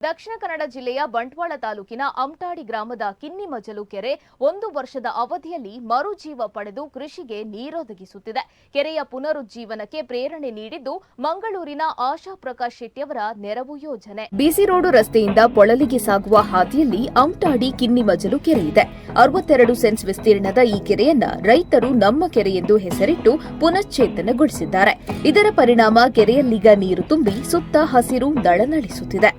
ದಕ್ಷಿಣ ಕನ್ನಡ ಜಿಲ್ಲೆಯ ಬಂಟ್ವಾಳ ತಾಲೂಕಿನ ಅಮಟಾಡಿ ಗ್ರಾಮದ ಕಿನ್ನಿಮಜಲು ಕೆರೆ 1 ವರ್ಷದ ಅವಧಿಯಲ್ಲಿ ಮರುಜೀವ ಪಡೆದು ಕೃಷಿಗೆ ನೀರೊದಗಿಸುತ್ತಿದೆ. ಕೆರೆಯ ಪುನರುಜ್ಜೀವನಕ್ಕೆ ಪ್ರೇರಣೆ ನೀಡಿದ್ದು ಮಂಗಳೂರಿನ ಆಶಾ ಪ್ರಕಾಶ್ ಶೆಟ್ಟಿಯವರ ನೆರವು ಯೋಜನೆ. ಬಿಸಿ ರೋಡು ರಸ್ತೆಯಿಂದ ಪೊಳಲಿಗೆ ಸಾಗುವ ಹಾದಿಯಲ್ಲಿ ಅಮಟಾಡಿ ಕಿನ್ನಿಮಜಲು ಕೆರೆ ಇದೆ. 62 ಸೆಂಟ್ಸ್ ವಿಸ್ತೀರ್ಣದ ಈ ಕೆರೆಯನ್ನ ರೈತರು ನಮ್ಮ ಕೆರೆ ಎಂದು ಹೆಸರಿಟ್ಟು ಪುನಶ್ಚೇತನಗೊಳಿಸಿದ್ದಾರೆ. ಇದರ ಪರಿಣಾಮ ಕೆರೆಯಲ್ಲೀಗ ನೀರು ತುಂಬಿ ಸುತ್ತ ಹಸಿರು ನಳನಳಿಸುತ್ತಿದೆ.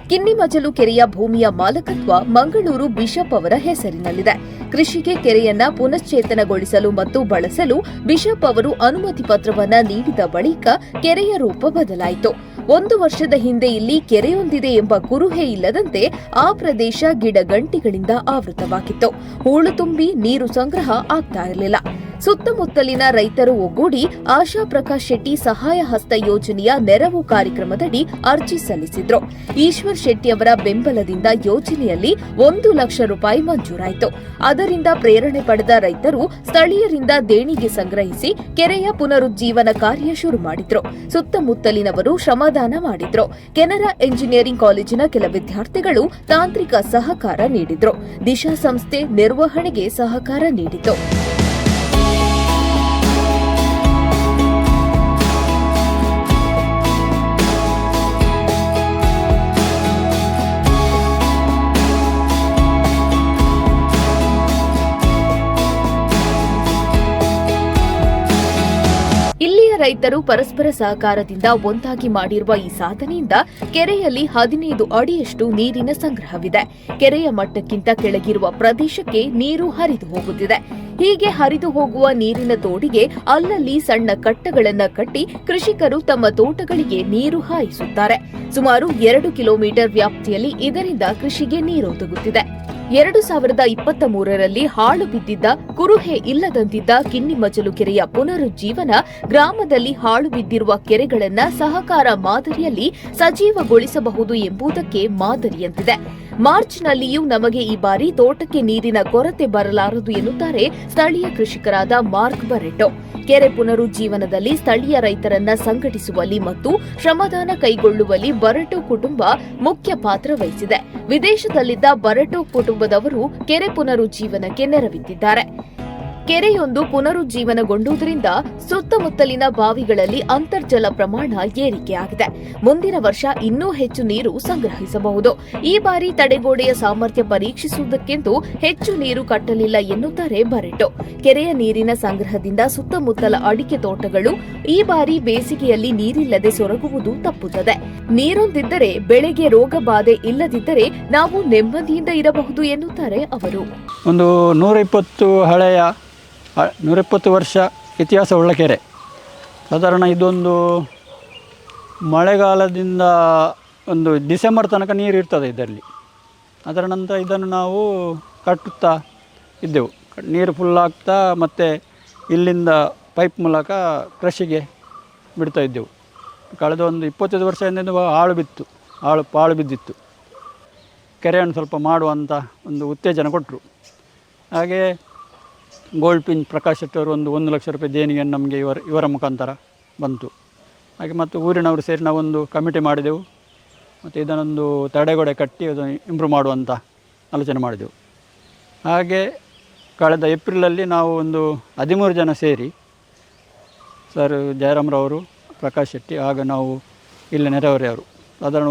ಕಿನ್ನಿಮಜಲು ಕೆರೆಯ ಭೂಮಿಯ ಮಾಲಕತ್ವ ಮಂಗಳೂರು ಬಿಷಪ್ ಅವರ ಹೆಸರಿನಲ್ಲಿದೆ. ಕೃಷಿಗೆ ಕೆರೆಯನ್ನ ಪುನಶ್ಚೇತನಗೊಳಿಸಲು ಮತ್ತು ಬಳಸಲು ಬಿಷಪ್ ಅವರು ಅನುಮತಿ ಪತ್ರವನ್ನ ನೀಡಿದ ಬಳಿಕ ಕೆರೆಯ ರೂಪ ಬದಲಾಯಿತು. 1 ವರ್ಷದ ಹಿಂದೆ ಇಲ್ಲಿ ಕೆರೆಯೊಂದಿದೆ ಎಂಬ ಕುರುಹೇ ಇಲ್ಲದಂತೆ ಆ ಪ್ರದೇಶ ಗಿಡಗಂಟಿಗಳಿಂದ ಆವೃತವಾಗಿತ್ತು. ಹೂಳು ತುಂಬಿ ನೀರು ಸಂಗ್ರಹ ಆಗ್ತಾ ಇರಲಿಲ್ಲ. ಸುತ್ತಮುತ್ತಲಿನ ರೈತರು ಒಗ್ಗೂಡಿ ಆಶಾ ಪ್ರಕಾಶ್ ಶೆಟ್ಟಿ ಸಹಾಯ ಹಸ್ತ ಯೋಜನೆಯ ನೆರವು ಕಾರ್ಯಕ್ರಮದಡಿ ಅರ್ಜಿ ಸಲ್ಲಿಸಿದ್ರು. ಈಶ್ವರ್ ಶೆಟ್ಟಿ ಅವರ ಬೆಂಬಲದಿಂದ ಯೋಜನೆಯಲ್ಲಿ 1 ಲಕ್ಷ ರೂಪಾಯಿ ಮಂಜೂರಾಯಿತು. ಅದರಿಂದ ಪ್ರೇರಣೆ ಪಡೆದ ರೈತರು ಸ್ಥಳೀಯರಿಂದ ದೇಣಿಗೆ ಸಂಗ್ರಹಿಸಿ ಕೆರೆಯ ಪುನರುಜ್ಜೀವನ ಕಾರ್ಯ ಶುರು ಮಾಡಿದ್ರು. ಸುತ್ತಮುತ್ತಲಿನವರು ಶ್ರಮದಾನ ಮಾಡಿದ್ರು. ಕೆನರಾ ಎಂಜಿನಿಯರಿಂಗ್ ಕಾಲೇಜಿನ ಕೆಲ ವಿದ್ಯಾರ್ಥಿಗಳು ತಾಂತ್ರಿಕ ಸಹಕಾರ ನೀಡಿದ್ರು. ದಿಶಾ ಸಂಸ್ಥೆ ನಿರ್ವಹಣೆಗೆ ಸಹಕಾರ ನೀಡಿತು. ಇಲ್ಲಿಯ ರೈತರು ಪರಸ್ಪರ ಸಹಕಾರದಿಂದ ಒಂದಾಗಿ ಮಾಡಿರುವ ಈ ಸಾಧನೆಯಿಂದ ಕೆರೆಯಲ್ಲಿ 15 ಅಡಿಯಷ್ಟು ನೀರಿನ ಸಂಗ್ರಹವಿದೆ. ಕೆರೆಯ ಮಟ್ಟಕ್ಕಿಂತ ಕೆಳಗಿರುವ ಪ್ರದೇಶಕ್ಕೆ ನೀರು ಹರಿದು ಹೋಗುತ್ತಿದೆ. ಹೀಗೆ ಹರಿದು ಹೋಗುವ ನೀರಿನ ತೋಡಿಗೆ ಅಲ್ಲಲ್ಲಿ ಸಣ್ಣ ಕಟ್ಟಗಳನ್ನು ಕಟ್ಟಿ ಕೃಷಿಕರು ತಮ್ಮ ತೋಟಗಳಿಗೆ ನೀರು ಹಾಯಿಸುತ್ತಾರೆ. ಸುಮಾರು 2 ಕಿಲೋಮೀಟರ್ ವ್ಯಾಪ್ತಿಯಲ್ಲಿ ಇದರಿಂದ ಕೃಷಿಗೆ ನೀರೊದಗುತ್ತಿದೆ. 2023ರಲ್ಲಿ ಹಾಳು ಬಿದ್ದಿದ್ದ ಕುರುಹೆ ಇಲ್ಲದಂತಿದ್ದ ಕಿನ್ನಿಮಜಲು ಕೆರೆಯ ಪುನರುಜ್ಜೀವನ ಗ್ರಾಮದಲ್ಲಿ ಹಾಳು ಬಿದ್ದಿರುವ ಕೆರೆಗಳನ್ನ ಸಹಕಾರ ಮಾದರಿಯಲ್ಲಿ ಸಜೀವಗೊಳಿಸಬಹುದು ಎಂಬುದಕ್ಕೆ ಮಾದರಿಯಂತಿದೆ. ಮಾರ್ಚ್ನಲ್ಲಿಯೂ ನಮಗೆ ಈ ಬಾರಿ ತೋಟಕ್ಕೆ ನೀರಿನ ಕೊರತೆ ಬರಲಾರದು ಎನ್ನುತ್ತಾರೆ ಸ್ಥಳೀಯ ಕೃಷಿಕರಾದ ಮಾರ್ಕ್ ಬರೆಟೋ. ಕೆರೆ ಪುನರುಜ್ಜೀವನದಲ್ಲಿ ಸ್ಥಳೀಯ ರೈತರನ್ನ ಸಂಘಟಿಸುವಲ್ಲಿ ಮತ್ತು ಶ್ರಮದಾನ ಕೈಗೊಳ್ಳುವಲ್ಲಿ ಬರೆಟೋ ಕುಟುಂಬ ಮುಖ್ಯ ಪಾತ್ರ ವಹಿಸಿದೆ. ವಿದೇಶದಲ್ಲಿದ್ದ ಬರೆಟೋ ಕುಟುಂಬದವರು ಕೆರೆ ಪುನರುಜ್ಜೀವನಕ್ಕೆ ನೆರವಿದ್ದಾರೆ. ಕೆರೆಯೊಂದು ಪುನರುಜ್ಜೀವನಗೊಂಡುದರಿಂದ ಸುತ್ತಮುತ್ತಲಿನ ಬಾವಿಗಳಲ್ಲಿ ಅಂತರ್ಜಲ ಪ್ರಮಾಣ ಏರಿಕೆಯಾಗಿದೆ. ಮುಂದಿನ ವರ್ಷ ಇನ್ನೂ ಹೆಚ್ಚು ನೀರು ಸಂಗ್ರಹಿಸಬಹುದು. ಈ ಬಾರಿ ತಡೆಗೋಡೆಯ ಸಾಮರ್ಥ್ಯ ಪರೀಕ್ಷಿಸುವುದಕ್ಕೆಂದು ಹೆಚ್ಚು ನೀರು ಕಟ್ಟಲಿಲ್ಲ ಎನ್ನುತ್ತಾರೆ ಬರೆಟೋ. ಕೆರೆಯ ನೀರಿನ ಸಂಗ್ರಹದಿಂದ ಸುತ್ತಮುತ್ತಲ ಅಡಿಕೆ ತೋಟಗಳು ಈ ಬಾರಿ ಬೇಸಿಗೆಯಲ್ಲಿ ನೀರಿಲ್ಲದೆ ಸೊರಗುವುದು ತಪ್ಪುತ್ತದೆ. ನೀರೊಂದಿದ್ದರೆ ಬೆಳೆಗೆ ರೋಗ ಬಾಧೆ ಇಲ್ಲದಿದ್ದರೆ ನಾವು ನೆಮ್ಮದಿಯಿಂದ ಇರಬಹುದು ಎನ್ನುತ್ತಾರೆ ಅವರು. ಒಂದು 120 ವರ್ಷ ಇತಿಹಾಸವುಳ್ಳ ಕೆರೆ. ಸಾಧಾರಣ ಇದೊಂದು ಮಳೆಗಾಲದಿಂದ ಒಂದು ಡಿಸೆಂಬರ್ ತನಕ ನೀರು ಇರ್ತದೆ ಇದರಲ್ಲಿ. ಅದರ ನಂತರ ಇದನ್ನು ನಾವು ಕಟ್ಟುತ್ತಾ ಇದ್ದೆವು. ನೀರು ಫುಲ್ಲಾಗ್ತಾ ಮತ್ತು ಇಲ್ಲಿಂದ ಪೈಪ್ ಮೂಲಕ ಕೃಷಿಗೆ ಬಿಡ್ತಾ ಇದ್ದೆವು. ಕಳೆದ ಒಂದು 25 ವರ್ಷದಿಂದ ಪಾಳು ಬಿದ್ದಿತ್ತು. ಕೆರೆಯನ್ನು ಸ್ವಲ್ಪ ಮಾಡುವಂಥ ಒಂದು ಉತ್ತೇಜನ ಕೊಟ್ಟರು. ಹಾಗೆ ಗೋಲ್ಡ್ ಪಿಂಚ್ ಪ್ರಕಾಶ್ ಶೆಟ್ಟಿ ಅವರು 1 ಲಕ್ಷ ರೂಪಾಯಿ ದೇಣಿಗೆಯನ್ನು ನಮಗೆ ಇವರ ಮುಖಾಂತರ ಬಂತು. ಹಾಗೆ ಮತ್ತು ಊರಿನವರು ಸೇರಿ ನಾವೊಂದು ಕಮಿಟಿ ಮಾಡಿದೆವು. ಮತ್ತು ಇದನ್ನೊಂದು ತಡೆಗೋಡೆ ಕಟ್ಟಿ ಅದನ್ನು ಇಂಪ್ರೂವ್ ಮಾಡುವಂಥ ಆಲೋಚನೆ ಮಾಡಿದೆವು. ಹಾಗೆ ಕಳೆದ ಏಪ್ರಿಲಲ್ಲಿ ನಾವು ಒಂದು 13 ಜನ ಸೇರಿ ಸರ್ ಜಯರಾಮ್ರವರು, ಪ್ರಕಾಶ್ ಶೆಟ್ಟಿ, ಆಗ ನಾವು ಇಲ್ಲಿ ನೆರೆಹೊರೆಯವರು ಸಾಧಾರಣ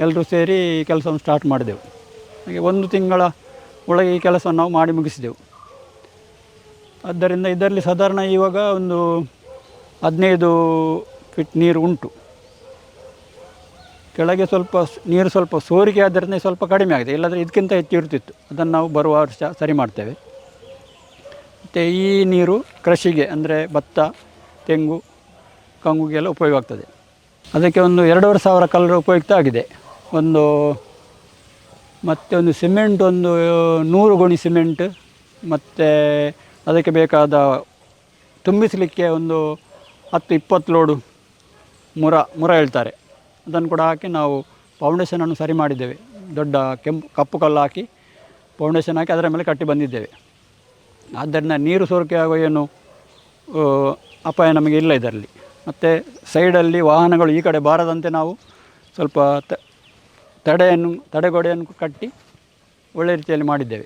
ಎಲ್ಲರೂ ಸೇರಿ ಕೆಲಸವನ್ನು ಸ್ಟಾರ್ಟ್ ಮಾಡಿದೆವು. ಹಾಗೆ 1 ತಿಂಗಳ ಒಳಗೆ ಈ ಕೆಲಸವನ್ನು ನಾವು ಮಾಡಿ ಮುಗಿಸಿದೆವು. ಆದ್ದರಿಂದ ಇದರಲ್ಲಿ ಸಾಧಾರಣ ಇವಾಗ ಒಂದು 15 ಫೀಟ್ ನೀರು ಉಂಟು. ಕೆಳಗೆ ಸ್ವಲ್ಪ ಸೋರಿಕೆ ಆದ್ದರಿಂದ ಸ್ವಲ್ಪ ಕಡಿಮೆ ಆಗಿದೆ. ಇಲ್ಲಾಂದರೆ ಇದಕ್ಕಿಂತ ಹೆಚ್ಚು ಇರ್ತಿತ್ತು. ಅದನ್ನು ನಾವು ಬರುವ ವರ್ಷ ಸರಿ ಮಾಡ್ತೇವೆ. ಮತ್ತು ಈ ನೀರು ಕೃಷಿಗೆ ಅಂದರೆ ಭತ್ತ, ತೆಂಗು, ಕಂಗುಗೆಲ್ಲ ಉಪಯೋಗ ಆಗ್ತದೆ. ಅದಕ್ಕೆ ಒಂದು 2,500 ಕಲ್ಲರು ಉಪಯುಕ್ತ ಆಗಿದೆ. ಮತ್ತು ಒಂದು ಸಿಮೆಂಟ್ 100 ಗೊಣಿ ಸಿಮೆಂಟ್, ಮತ್ತು ಅದಕ್ಕೆ ಬೇಕಾದ ತುಂಬಿಸಲಿಕ್ಕೆ 10-20 ಲೋಡು ಮುರ ಹೇಳ್ತಾರೆ. ಅದನ್ನು ಕೂಡ ಹಾಕಿ ನಾವು ಫೌಂಡೇಶನನ್ನು ಸರಿ ಮಾಡಿದ್ದೇವೆ. ದೊಡ್ಡ ಕಪ್ಪು ಕಲ್ಲು ಹಾಕಿ ಫೌಂಡೇಶನ್ ಹಾಕಿ ಅದರ ಮೇಲೆ ಕಟ್ಟಿ ಬಂದಿದ್ದೇವೆ. ಆದ್ದರಿಂದ ನೀರು ಸೋರಿಕೆ ಆಗೋ ಏನು ಅಪಾಯ ನಮಗೆ ಇಲ್ಲ ಇದರಲ್ಲಿ. ಮತ್ತು ಸೈಡಲ್ಲಿ ವಾಹನಗಳು ಈ ಕಡೆ ಬಾರದಂತೆ ನಾವು ಸ್ವಲ್ಪ ತಡೆಗೋಡೆಯನ್ನು ಕಟ್ಟಿ ಒಳ್ಳೆ ರೀತಿಯಲ್ಲಿ ಮಾಡಿದ್ದೇವೆ.